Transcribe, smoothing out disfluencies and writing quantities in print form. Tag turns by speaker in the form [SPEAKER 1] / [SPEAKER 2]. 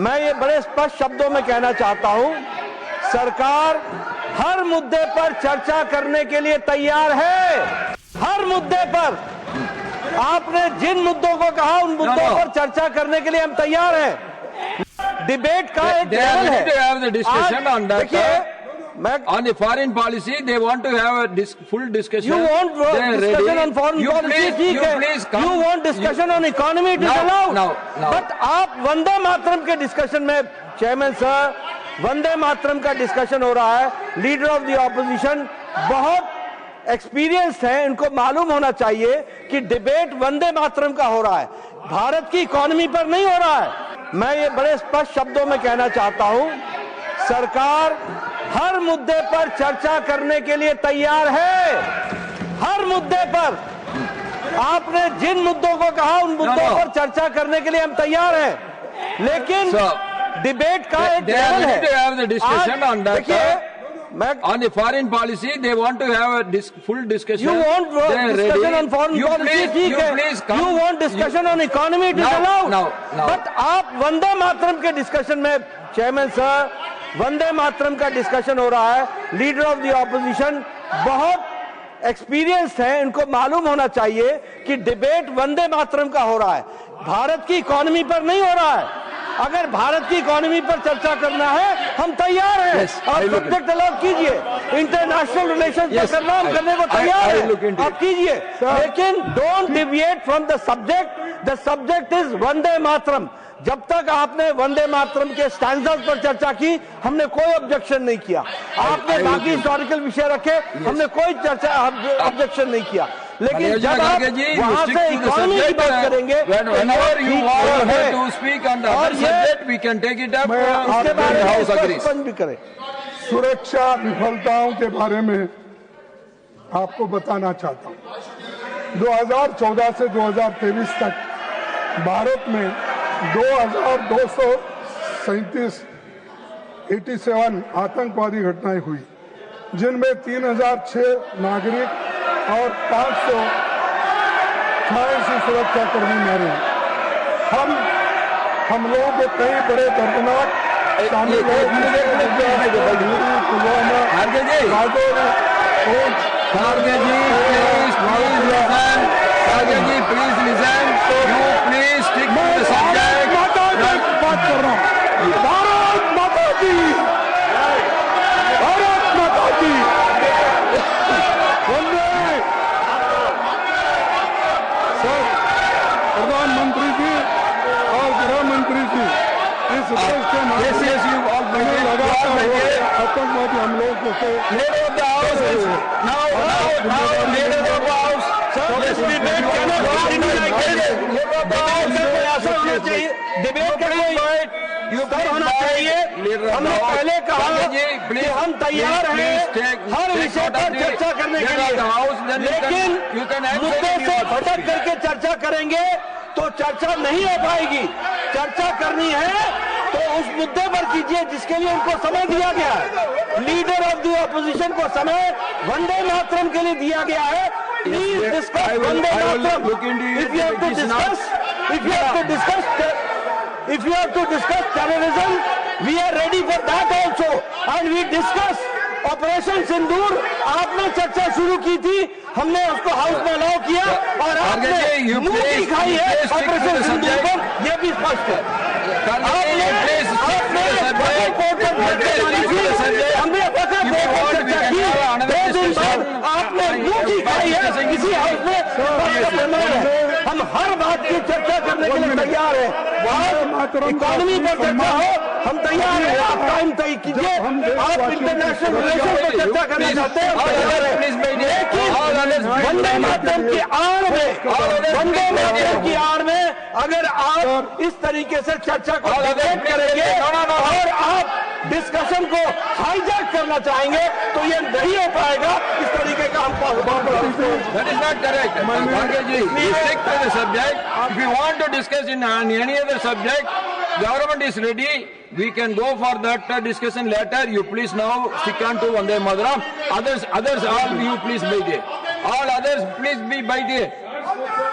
[SPEAKER 1] मैं ये बड़े स्पष्ट शब्दों में कहना चाहता हूं, सरकार हर मुद्दे पर चर्चा करने के लिए तैयार है। हर मुद्दे पर आपने जिन मुद्दों को कहा उन मुद्दों पर चर्चा करने के लिए हम तैयार हैं। डिबेट का एक लेवल है। देखिए,
[SPEAKER 2] on the foreign policy, they want to have a full discussion.
[SPEAKER 1] You want discussion on foreign policy? You want discussion on economy? It is allowed. But आप वंदे मातरम के डिस्कशन में, चेयरमैन सर, वंदे मातरम का discussion हो रहा है। Leader of the opposition बहुत experienced है, इनको मालूम होना चाहिए कि डिबेट वंदे मातरम का हो रहा है, भारत की इकोनॉमी पर नहीं हो रहा है। मैं ये बड़े स्पष्ट शब्दों में कहना चाहता हूं, सरकार हर मुद्दे पर चर्चा करने के लिए तैयार है। हर मुद्दे पर आपने जिन मुद्दों को कहा उन मुद्दों पर चर्चा करने के लिए हम तैयार हैं। लेकिन डिबेट का एक लेवल है। देखिए,
[SPEAKER 2] on the foreign policy, they want to have a full discussion.
[SPEAKER 1] You want discussion on foreign policy? You want discussion on economy? It is allowed. But आप वंदे मातरम के डिस्कशन में, चेयरमैन सर, वंदे मातरम का discussion हो रहा है। Leader of the opposition बहुत experienced है, इनको मालूम होना चाहिए कि डिबेट वंदे मातरम का हो रहा है, भारत की इकोनॉमी पर नहीं हो रहा है। अगर भारत की इकोनॉमी पर चर्चा करना है, हम तैयार हैं। आप सब्जेक्ट अलग कीजिए, इंटरनेशनल रिलेशंस पर करने को तैयार है, आप कीजिए, लेकिन don't deviate from the subject. The subject is Vande Mataram. जब तक आपने वंदे मातरम के स्टैंडर्ड पर चर्चा की, हमने कोई ऑब्जेक्शन नहीं किया। आपने बाकी हिस्टोरिकल विषय रखे, हमने कोई चर्चा ऑब्जेक्शन नहीं किया। लेकिन जब आप वहां से इकोनॉमी की बात करेंगे, इसके बारे में भी करें।
[SPEAKER 3] सुरक्षा विफलताओं के बारे में आपको बताना चाहता हूं। 2014 से 2023 तक भारत में 2237 आतंकवादी घटनाएं हुई, जिनमें 3006 नागरिक और 586 सुरक्षाकर्मी मारे। हम लोगों के कई बड़े दर्दनाक शामिल बात कर रहा हूँ। भारत माता की, भारत माता की। सर, प्रधानमंत्री जी और गृह मंत्री जी इस देश के आतंकवादी हमलों को
[SPEAKER 1] डिबेट होना चाहिए। हमने पहले कहा कि हम तैयार हैं हर विषय पर चर्चा करने के लिए, लेकिन मुद्दे से भटक करके चर्चा करेंगे तो चर्चा नहीं हो पाएगी। चर्चा करनी है तो उस मुद्दे पर कीजिए जिसके लिए उनको समय दिया गया है। लीडर ऑफ द ऑपोजिशन को समय वंदे मातरम के लिए दिया गया है। Please discuss Vande Mataram. If you have to discuss terrorism, we are ready for that also, and we discuss operation Sindoor. आपने चर्चा शुरू की थी, हमने उसको हाउस में अलाउ किया और आपने मुंह दिखाई है ऑपरेशन सिंदूर पर, यह भी स्पष्ट है। हमने चर्चा की, 2 दिन बाद आपने मुंह दिखाई है किसी हाउस में। हम हर बात की चर्चा करने के लिए तैयार हैं। इकोनॉमी पर चर्चा हो, हम तैयार हैं। आप टाइम तय कीजिए। आप इंटरनेशनल रिलेशन पर चर्चा करना चाहते हैं, लेकिन वंदे मातरम की आड़ में, वंदे मातरम की आड़ में अगर आप इस तरीके से चर्चा को डिबेट करेंगे और आप डिस्कशन को हाईजैक करना चाहेंगे तो ये नहीं हो पाएगा। इस तरीके का हम
[SPEAKER 2] That is not correct. Please stick to the subject. If you want to discuss in any other subject, government is ready. We can go for that discussion later. You please now stick on to Vande Mataram. Others, all you please by there. All others please be by there.